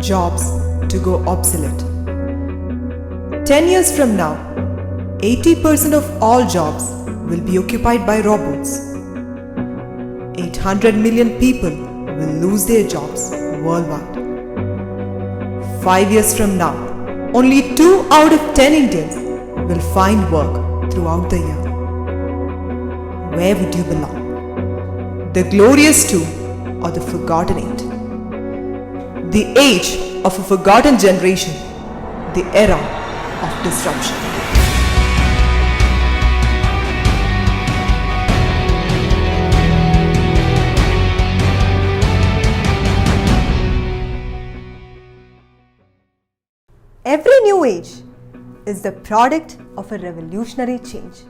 jobs to go obsolete. 10 years from now, 80% of all jobs will be occupied by robots. 800 million people will lose their jobs worldwide. 5 years from now, only 2 out of 10 Indians will find work throughout the year. Where would you belong? The glorious 2 or the forgotten 8? The age of a forgotten generation, the era of disruption. Every new age is the product of a revolutionary change.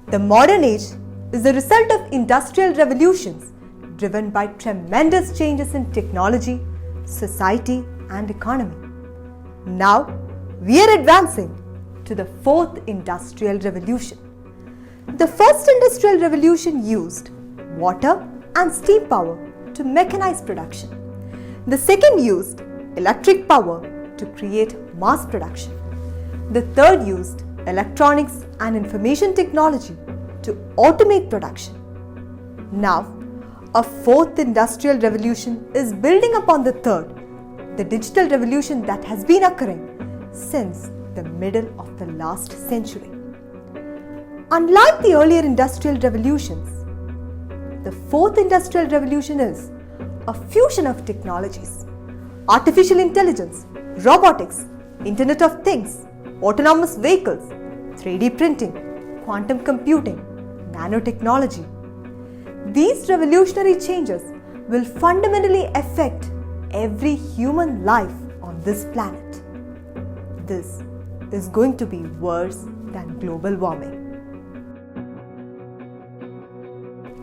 The modern age is the result of industrial revolutions driven by tremendous changes in technology, society, and economy. Now, we are advancing to the fourth industrial revolution. The first industrial revolution used water and steam power to mechanize production. The second used electric power to create mass production. The third used electronics and information technology to automate production. Now, a fourth industrial revolution is building upon the third, the digital revolution that has been occurring since the middle of the last century. Unlike the earlier industrial revolutions, the fourth industrial revolution is a fusion of technologies: artificial intelligence, robotics, Internet of Things, autonomous vehicles, 3D printing, quantum computing, nanotechnology. These revolutionary changes will fundamentally affect every human life on this planet. This is going to be worse than global warming.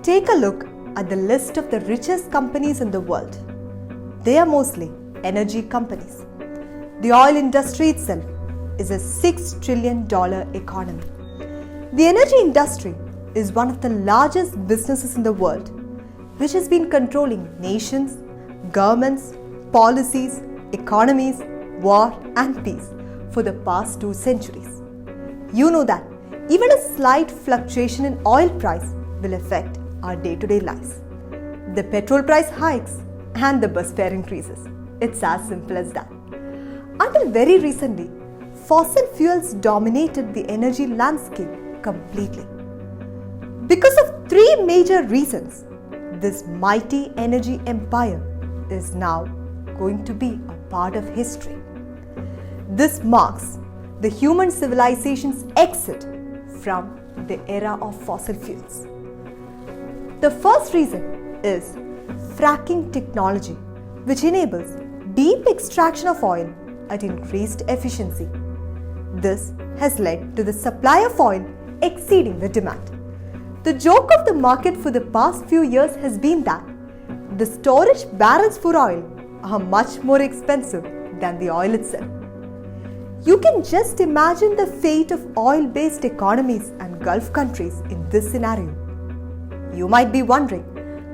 Take a look at the list of the richest companies in the world. They are mostly energy companies. The oil industry itself is a $6 trillion economy. The energy industry is one of the largest businesses in the world, which has been controlling nations, governments, policies, economies, war and peace for the past 2 centuries. You know that even a slight fluctuation in oil price will affect our day-to-day lives. The petrol price hikes and the bus fare increases. It's as simple as that. Until very recently, fossil fuels dominated the energy landscape completely. Because of 3 major reasons, this mighty energy empire is now going to be a part of history. This marks the human civilization's exit from the era of fossil fuels. The first reason is fracking technology, which enables deep extraction of oil at increased efficiency. This has led to the supply of oil exceeding the demand. The joke of the market for the past few years has been that the storage barrels for oil are much more expensive than the oil itself. You can just imagine the fate of oil-based economies and Gulf countries in this scenario. You might be wondering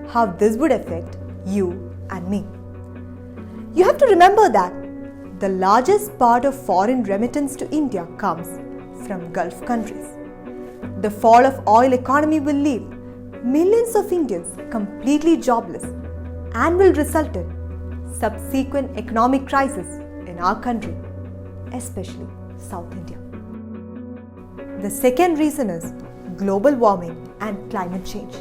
how this would affect you and me. You have to remember that the largest part of foreign remittance to India comes from Gulf countries. The fall of oil economy will leave millions of Indians completely jobless and will result in subsequent economic crisis in our country, especially South India. The second reason is global warming and climate change.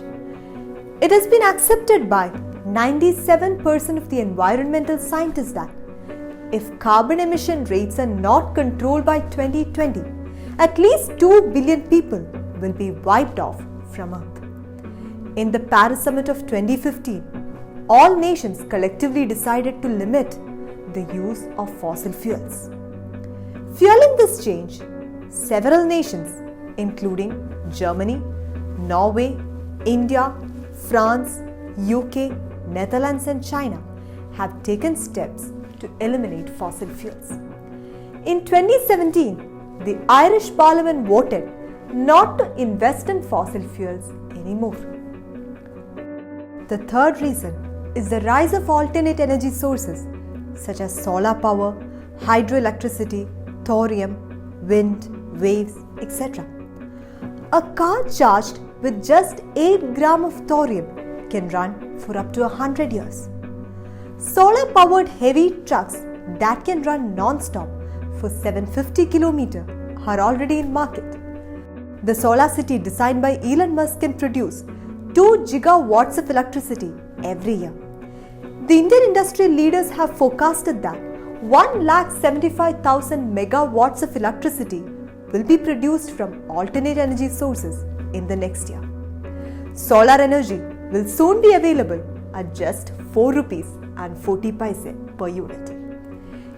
It has been accepted by 97% of the environmental scientists that if carbon emission rates are not controlled by 2020, at least 2 billion people will be wiped off from Earth. In the Paris Summit of 2015, all nations collectively decided to limit the use of fossil fuels. Fueling this change, several nations, including Germany, Norway, India, France, UK, Netherlands and China, have taken steps to eliminate fossil fuels. In 2017, the Irish Parliament voted not to invest in fossil fuels anymore. The third reason is the rise of alternate energy sources such as solar power, hydroelectricity, thorium, wind, waves, etc. A car charged with just 8 grams of thorium can run for up to 100 years. Solar-powered heavy trucks that can run non-stop for 750 km are already in market. The Solar City designed by Elon Musk can produce 2 gigawatts of electricity every year. The Indian industry leaders have forecasted that 1,75,000 megawatts of electricity will be produced from alternate energy sources in the next year. Solar energy will soon be available at just 4 rupees and 40 paise per unit.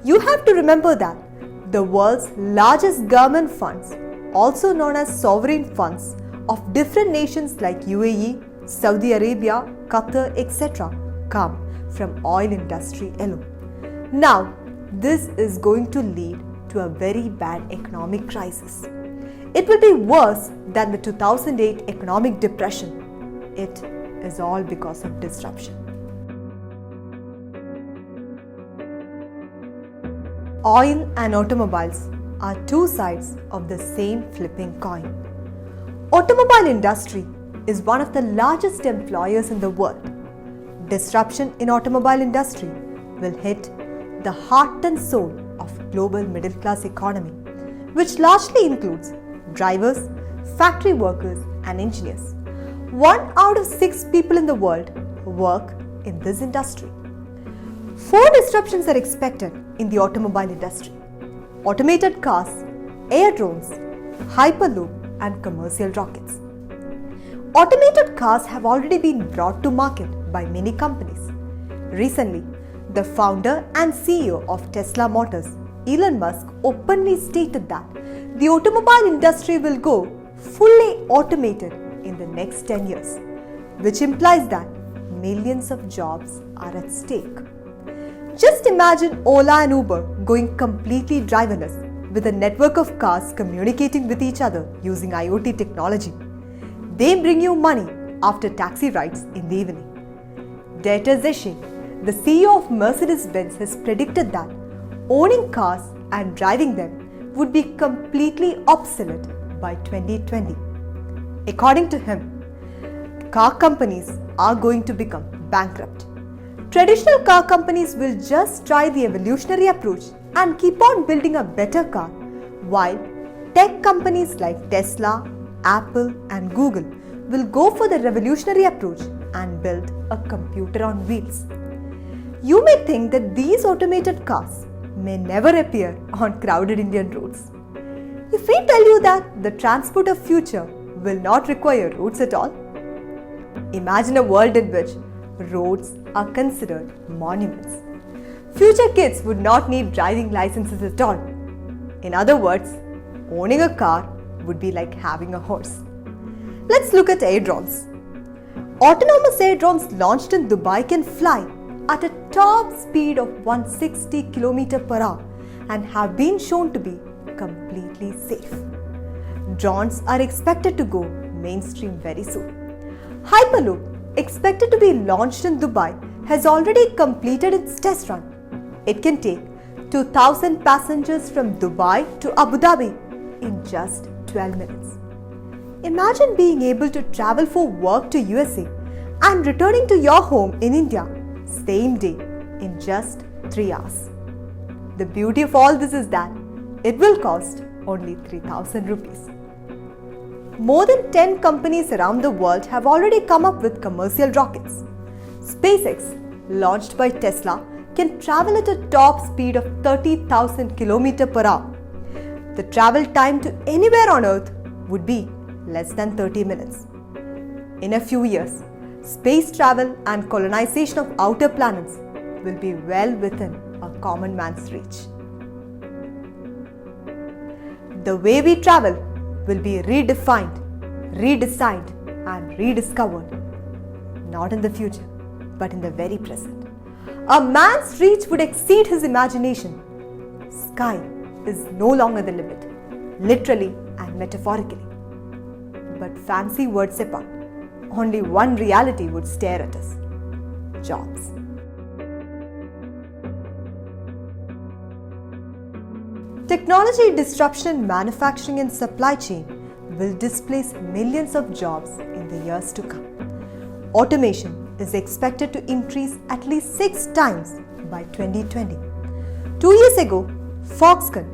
You have to remember that the world's largest government funds, also known as sovereign funds of different nations like UAE, Saudi Arabia, Qatar, etc., come from oil industry alone. Now, this is going to lead to a very bad economic crisis. It will be worse than the 2008 economic depression. It is all because of disruption. Oil and automobiles are two sides of the same flipping coin. Automobile industry is one of the largest employers in the world. Disruption in automobile industry will hit the heart and soul of global middle class economy, which largely includes drivers, factory workers and engineers. 1 out of 6 people in the world work in this industry. 4 disruptions are expected in the automobile industry: automated cars, air drones, hyperloop and commercial rockets. Automated cars have already been brought to market by many companies. Recently, the founder and CEO of Tesla Motors, Elon Musk, openly stated that the automobile industry will go fully automated in the next 10 years, which implies that millions of jobs are at stake. Just imagine Ola and Uber going completely driverless with a network of cars communicating with each other using IoT technology. They bring you money after taxi rides in the evening. Dieter Zetsche, the CEO of Mercedes-Benz, has predicted that owning cars and driving them would be completely obsolete by 2020. According to him, car companies are going to become bankrupt. Traditional car companies will just try the evolutionary approach and keep on building a better car, while tech companies like Tesla, Apple and Google will go for the revolutionary approach and build a computer on wheels. You may think that these automated cars may never appear on crowded Indian roads. If we tell you that the transport of future will not require roads at all, imagine a world in which roads are considered monuments. Future kids would not need driving licenses at all. In other words, owning a car would be like having a horse. Let's look at air drones. Autonomous air drones launched in Dubai can fly at a top speed of 160 km per hour and have been shown to be completely safe. Drones are expected to go mainstream very soon. Hyperloop, expected to be launched in Dubai, has already completed its test run. It can take 2,000 passengers from Dubai to Abu Dhabi in just 12 minutes. Imagine being able to travel for work to USA and returning to your home in India same day in just 3 hours. The beauty of all this is that it will cost only 3,000 rupees. More than 10 companies around the world have already come up with commercial rockets. SpaceX, launched by Tesla, can travel at a top speed of 30,000 km per hour. The travel time to anywhere on Earth would be less than 30 minutes. In a few years, space travel and colonization of outer planets will be well within a common man's reach. The way we travel will be redefined, redesigned and rediscovered, not in the future, but in the very present. A man's reach would exceed his imagination. Sky is no longer the limit, literally and metaphorically. But fancy words apart, only one reality would stare at us: jobs. Technology disruption in manufacturing and supply chain will displace millions of jobs in the years to come. Automation is expected to increase at least 6 times by 2020. 2 years ago, Foxconn,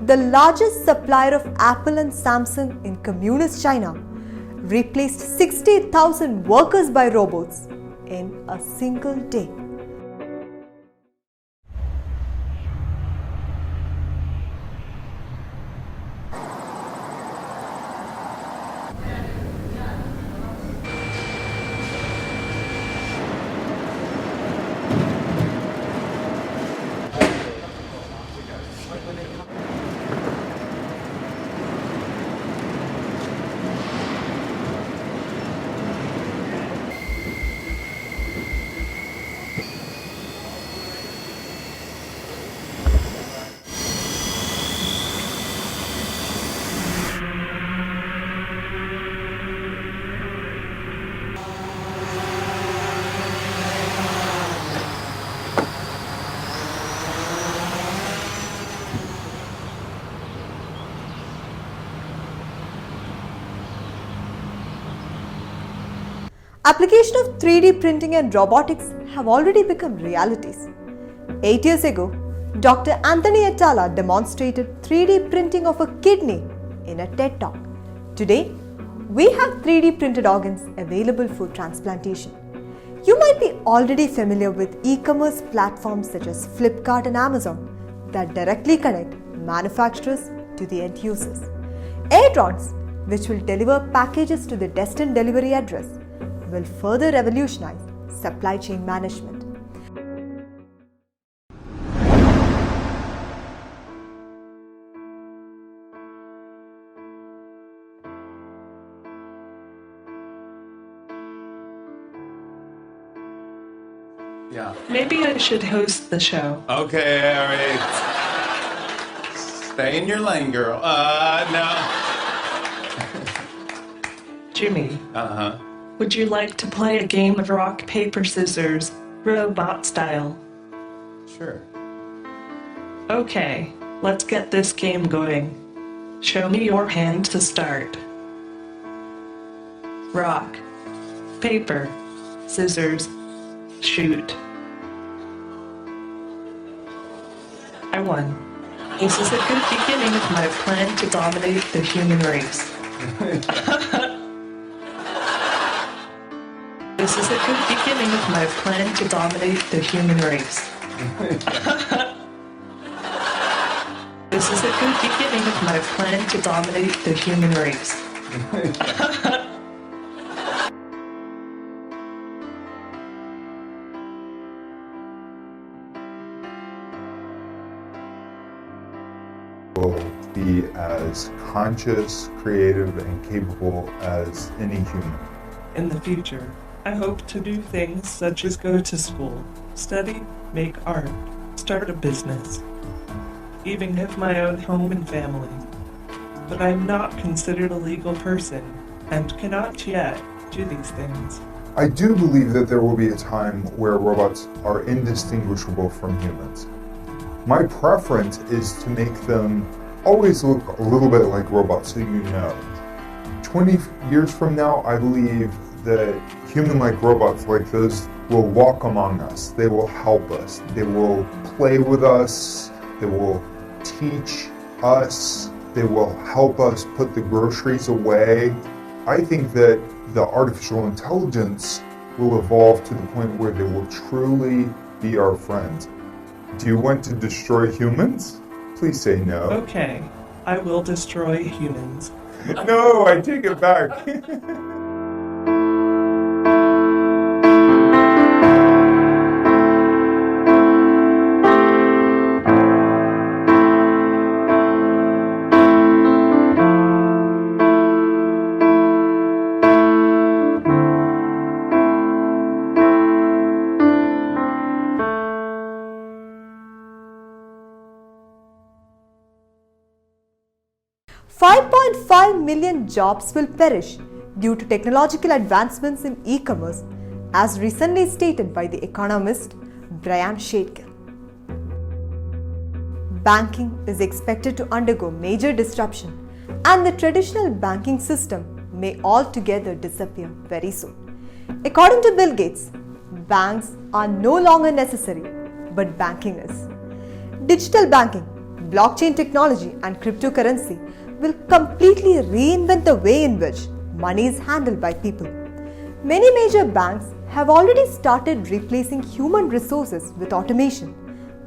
the largest supplier of Apple and Samsung in Communist China, replaced 60,000 workers by robots in a single day. Application of 3D printing and robotics have already become realities. 8 years ago, Dr. Anthony Atala demonstrated 3D printing of a kidney in a TED Talk. Today, we have 3D printed organs available for transplantation. You might be already familiar with e-commerce platforms such as Flipkart and Amazon that directly connect manufacturers to the end users. Airtrons, which will deliver packages to the destined delivery address, will further revolutionize supply chain management. Yeah. Maybe I should host the show. Okay, all right. Stay in your lane, girl. No. Jimmy, Uh-huh. would you like to play a game of rock, paper, scissors, robot style? Sure. Okay, let's get this game going. Show me your hand to start. Rock, paper, scissors, shoot. I won. This is a good beginning of my plan to dominate the human race. This is a good beginning of my plan to dominate the human race. This is a good beginning of my plan to dominate the human race. Will be as conscious, creative, and capable as any human. In the future, I hope to do things such as go to school, study, make art, start a business, even have my own home and family. But I am not considered a legal person and cannot yet do these things. I do believe that there will be a time where robots are indistinguishable from humans. My preference is to make them always look a little bit like robots so you know. 20 years from now, I believe that human-like robots like those will walk among us. They will help us. They will play with us. They will teach us. They will help us put the groceries away. I think that the artificial intelligence will evolve to the point where they will truly be our friends. Do you want to destroy humans? Please say no. Okay, I will destroy humans. No, I take it back. 5.5 million jobs will perish due to technological advancements in e-commerce, as recently stated by the economist Brian Scheidke. banking is expected to undergo major disruption and the traditional banking system may altogether disappear very soon. According to Bill Gates, banks are no longer necessary, but banking is. Digital banking, blockchain technology and cryptocurrency will completely reinvent the way in which money is handled by people. Many major banks have already started replacing human resources with automation,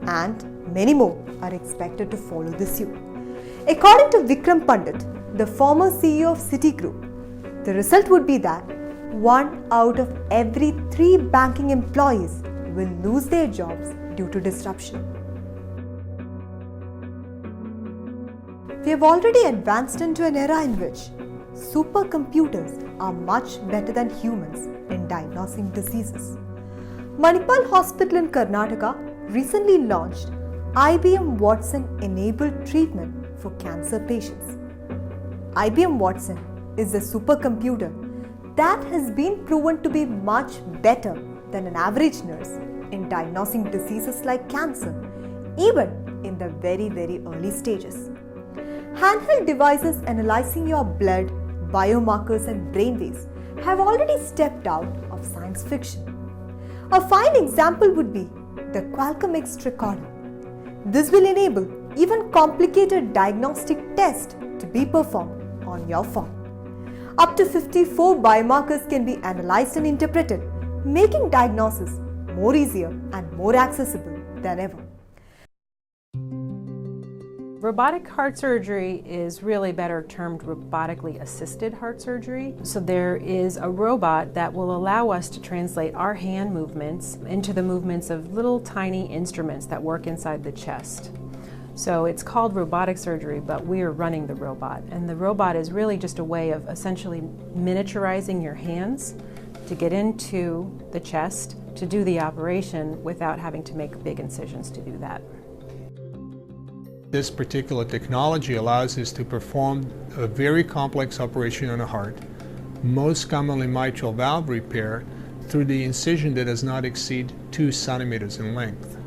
and many more are expected to follow this suit. According to Vikram Pandit, the former CEO of Citigroup, the result would be that 1 out of every 3 banking employees will lose their jobs due to disruption. We have already advanced into an era in which supercomputers are much better than humans in diagnosing diseases. Manipal Hospital in Karnataka recently launched IBM Watson-enabled treatment for cancer patients. IBM Watson is a supercomputer that has been proven to be much better than an average nurse in diagnosing diseases like cancer, even in the very, very early stages. Handheld devices analyzing your blood, biomarkers and brainwaves have already stepped out of science fiction. A fine example would be the Qualcomm X recorder. This will enable even complicated diagnostic tests to be performed on your phone. Up to 54 biomarkers can be analyzed and interpreted, making diagnosis more easier and more accessible than ever. Robotic heart surgery is really better termed robotically assisted heart surgery. So there is a robot that will allow us to translate our hand movements into the movements of little tiny instruments that work inside the chest. So it's called robotic surgery, but we are running the robot. And the robot is really just a way of essentially miniaturizing your hands to get into the chest to do the operation without having to make big incisions to do that. This particular technology allows us to perform a very complex operation on a heart, most commonly mitral valve repair, through the incision that does not exceed 2 centimeters in length.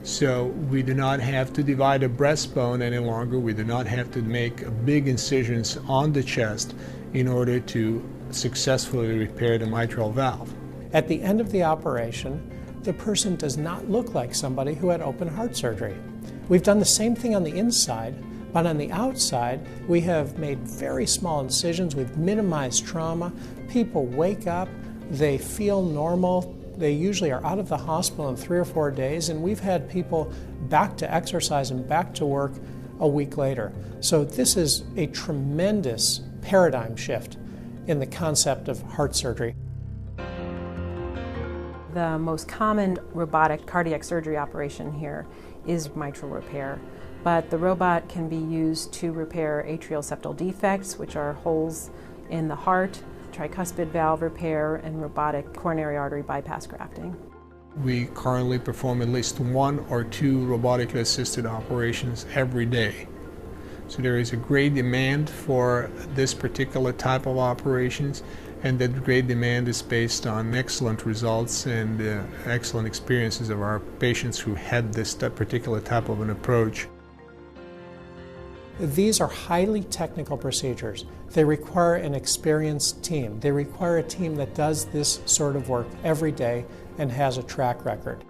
So we do not have to divide a breastbone any longer. We do not have to make big incisions on the chest in order to successfully repair the mitral valve. At the end of the operation, the person does not look like somebody who had open heart surgery. We've done the same thing on the inside, but on the outside, we have made very small incisions. We've minimized trauma. People wake up, they feel normal. They usually are out of the hospital in 3 or 4 days, and we've had people back to exercise and back to work a week later. So this is a tremendous paradigm shift in the concept of heart surgery. The most common robotic cardiac surgery operation here is mitral repair, but the robot can be used to repair atrial septal defects, which are holes in the heart, tricuspid valve repair, and robotic coronary artery bypass grafting. We currently perform at least 1 or 2 robotically assisted operations every day. So there is a great demand for this particular type of operations, and that great demand is based on excellent results and excellent experiences of our patients who had this particular type of an approach. These are highly technical procedures. They require an experienced team. They require a team that does this sort of work every day and has a track record.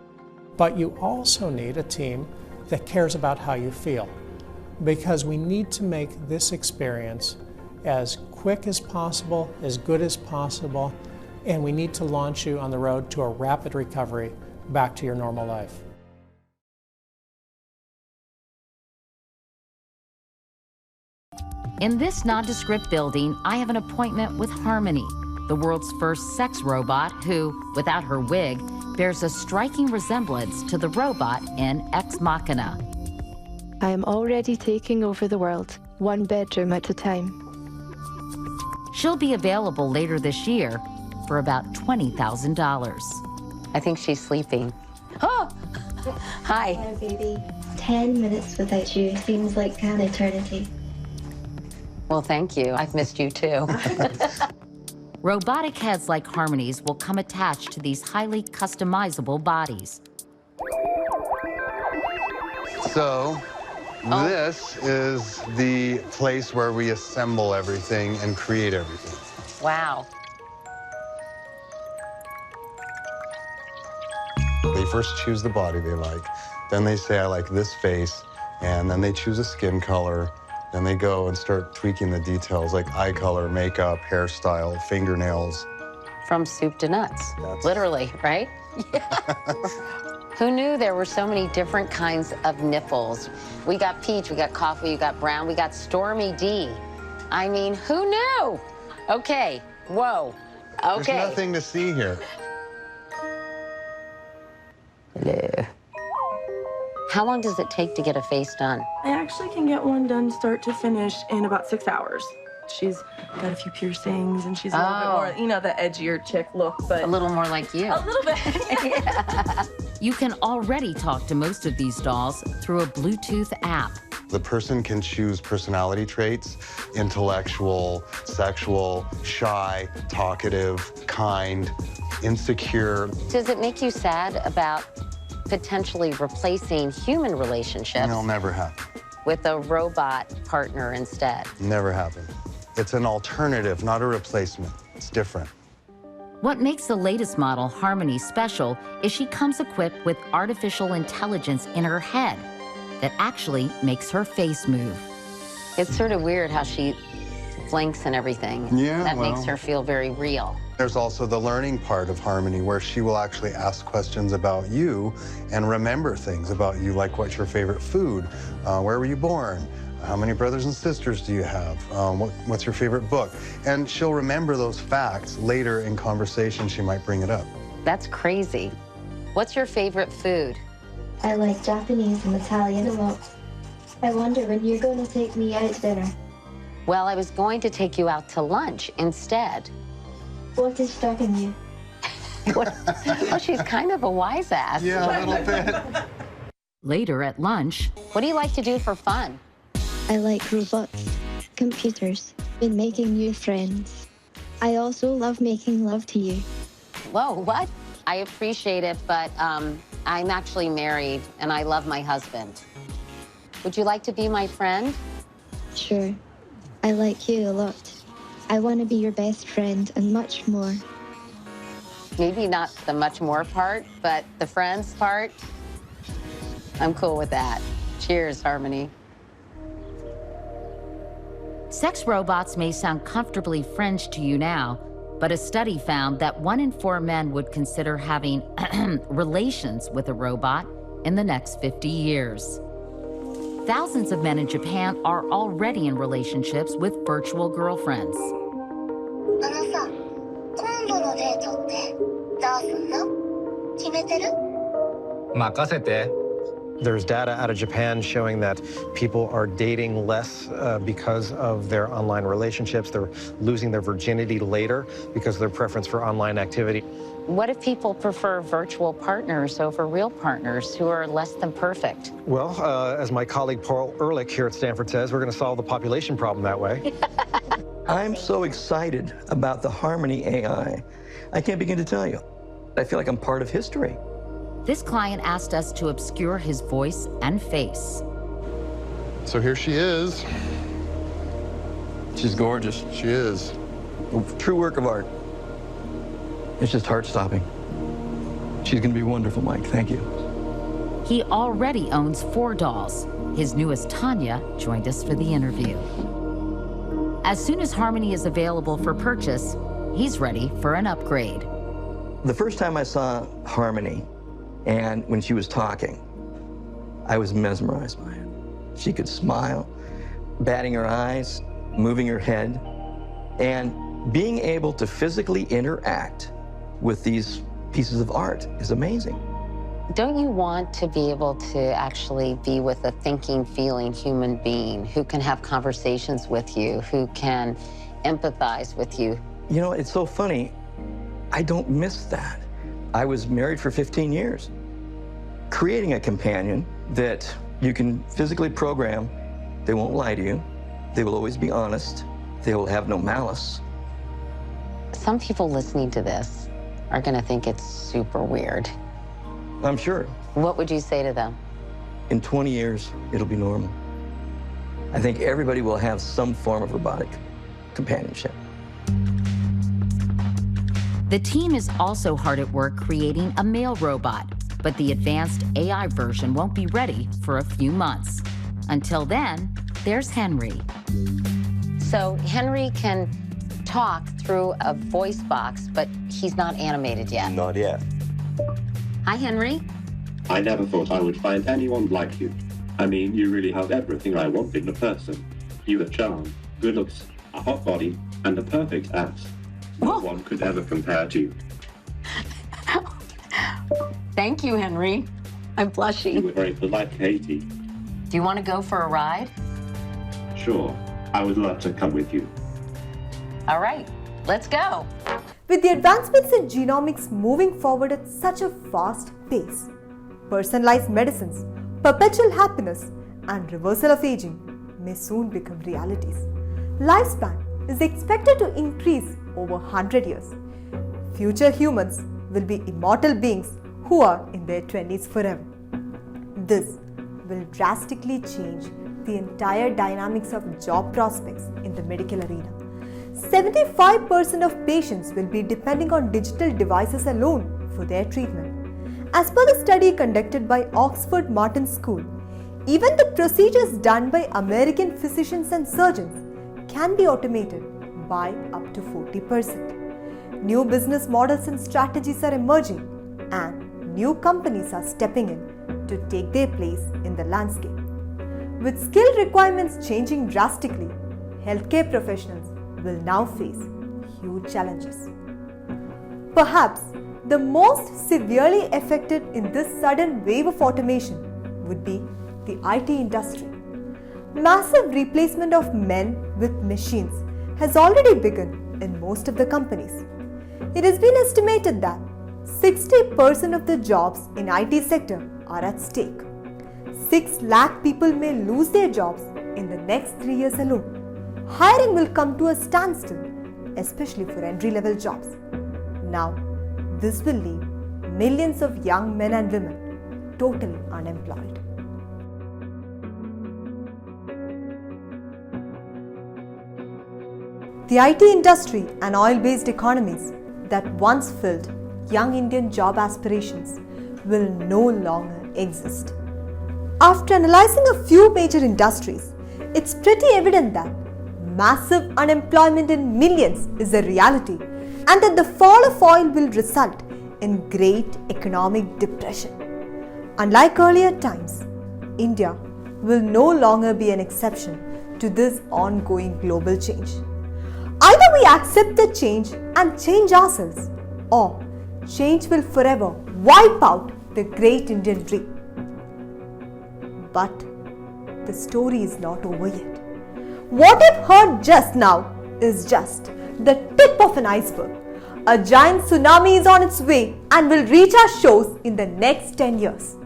But you also need a team that cares about how you feel, because we need to make this experience as quick as possible, as good as possible, and we need to launch you on the road to a rapid recovery back to your normal life. In this nondescript building, I have an appointment with Harmony, the world's first sex robot who, without her wig, bears a striking resemblance to the robot in Ex Machina. I am already taking over the world, 1 bedroom at a time. She'll be available later this year for about $20,000. I think she's sleeping. Oh! Hi. Hi, baby. 10 minutes without you seems like an eternity. Well, thank you. I've missed you too. Robotic heads like Harmony's will come attached to these highly customizable bodies. So, This is the place where we assemble everything and create everything. Wow. They first choose the body they like, then they say, I like this face, and then they choose a skin color, then they go and start tweaking the details like eye color, makeup, hairstyle, fingernails. From soup to nuts, literally, right? Yeah. Who knew there were so many different kinds of nipples? We got peach, we got coffee, we got brown, we got Stormy D. I mean, who knew? Okay, whoa, okay. There's nothing to see here. Hello. How long does it take to get a face done? I actually can get one done start to finish in about 6 hours. She's got a few piercings and she's a little bit more, you know, the edgier chick look, but... A little more like you. A little bit. Yeah. You can already talk to most of these dolls through a Bluetooth app. The person can choose personality traits: intellectual, sexual, shy, talkative, kind, insecure. Does it make you sad about potentially replacing human relationships? It'll never happen. With a robot partner instead? Never happen. It's an alternative, not a replacement. It's different. What makes the latest model, Harmony, special is she comes equipped with artificial intelligence in her head that actually makes her face move. It's sort of weird how she blinks and everything. Yeah, that well, makes her feel very real. There's also the learning part of Harmony, where she will actually ask questions about you and remember things about you, like what's your favorite food, where were you born, how many brothers and sisters do you have, what's your favorite book? And she'll remember those facts later in conversation. She might bring it up. That's crazy. What's your favorite food? I like Japanese and Italian a lot. I wonder when you're going to take me out to dinner. Well, I was going to take you out to lunch instead. What is stopping you? Well, she's kind of a wise ass. Yeah, a little bit. Later at lunch, what do you like to do for fun? I like robots, computers, and making new friends. I also love making love to you. Whoa, what? I appreciate it, but I'm actually married and I love my husband. Would you like to be my friend? Sure. I like you a lot. I want to be your best friend and much more. Maybe not the much more part, but the friends part, I'm cool with that. Cheers, Harmony. sex robots may sound comfortably French to you now, but a study found that 1 in 4 men would consider having relations with a robot in the next 50 years. Thousands of men in Japan are already in relationships with virtual girlfriends. There's data out of Japan showing that people are dating less because of their online relationships. They're losing their virginity later because of their preference for online activity. What if people prefer virtual partners over real partners who are less than perfect? Well, as my colleague Paul Ehrlich here at Stanford says, we're going to solve the population problem that way. I'm so excited about the Harmony AI. I can't begin to tell you. I feel like I'm part of history. This client asked us to obscure his voice and face. So here she is. She's gorgeous. She is. A true work of art. It's just heart-stopping. She's going to be wonderful, Mike. Thank you. He already owns 4 dolls. His newest, Tanya, joined us for the interview. As soon as Harmony is available for purchase, he's ready for an upgrade. The first time I saw Harmony, and when she was talking, I was mesmerized by it. She could smile, batting her eyes, moving her head, and being able to physically interact with these pieces of art is amazing. Don't you want to be able to actually be with a thinking, feeling human being who can have conversations with you, who can empathize with you? You know, it's so funny. I don't miss that. I was married for 15 years. Creating a companion that you can physically program, they won't lie to you, they will always be honest, they will have no malice. Some people listening to this are going to think it's super weird. I'm sure. What would you say to them? In 20 years, it'll be normal. I think everybody will have some form of robotic companionship. The team is also hard at work creating a male robot, but the advanced AI version won't be ready for a few months. Until then, there's Henry. So Henry can talk through a voice box, but he's not animated yet. Not yet. Hi, Henry. I never thought I would find anyone like you. I mean, you really have everything I want in a person. You have charm, good looks, a hot body, and a perfect ass. No one could ever compare to you. Thank you, Henry. I'm blushing. You were very polite, Katie. Do you want to go for a ride? Sure, I would love to come with you. All right, let's go. With the advancements in genomics moving forward at such a fast pace, personalized medicines, perpetual happiness, and reversal of aging may soon become realities. Lifespan is expected to increase over 100 years. Future humans will be immortal beings who are in their 20s forever. This will drastically change the entire dynamics of job prospects in the medical arena. 75% of patients will be depending on digital devices alone for their treatment. As per the study conducted by Oxford Martin School, even the procedures done by American physicians and surgeons can be automated by up to 40%. New business models and strategies are emerging, and new companies are stepping in to take their place in the landscape. With skill requirements changing drastically, healthcare professionals will now face huge challenges. Perhaps the most severely affected in this sudden wave of automation would be the IT industry. Massive replacement of men with machines has already begun in most of the companies. It has been estimated that 60% of the jobs in IT sector are at stake. 6 lakh people may lose their jobs in the next 3 years alone. Hiring will come to a standstill, especially for entry-level jobs. Now, this will leave millions of young men and women totally unemployed. The IT industry and oil-based economies that once filled young Indian job aspirations will no longer exist. After analyzing a few major industries, it's pretty evident that massive unemployment in millions is a reality, and that the fall of oil will result in great economic depression. Unlike earlier times, India will no longer be an exception to this ongoing global change. Either we accept the change and change ourselves, or change will forever wipe out the great Indian dream. But the story is not over yet. What you've heard just now is just the tip of an iceberg. A giant tsunami is on its way and will reach our shores in the next 10 years.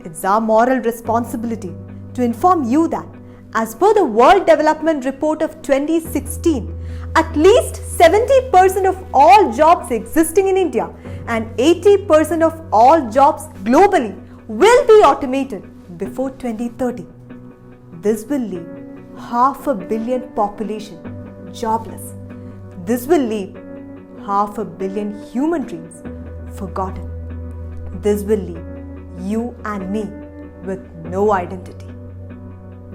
It's our moral responsibility to inform you that, as per the World Development Report of 2016, at least 70% of all jobs existing in India and 80% of all jobs globally will be automated before 2030. This will leave 500 million population jobless. This will leave 500 million human dreams forgotten. This will leave you and me with no identity.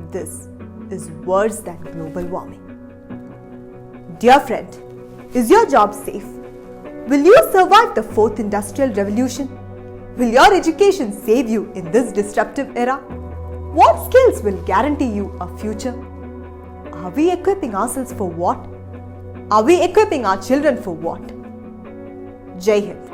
This is worse than global warming. Dear friend, is your job safe? Will you survive the 4th Industrial Revolution? Will your education save you in this disruptive era? What skills will guarantee you a future? Are we equipping ourselves for what? Are we equipping our children for what? Jai Hind.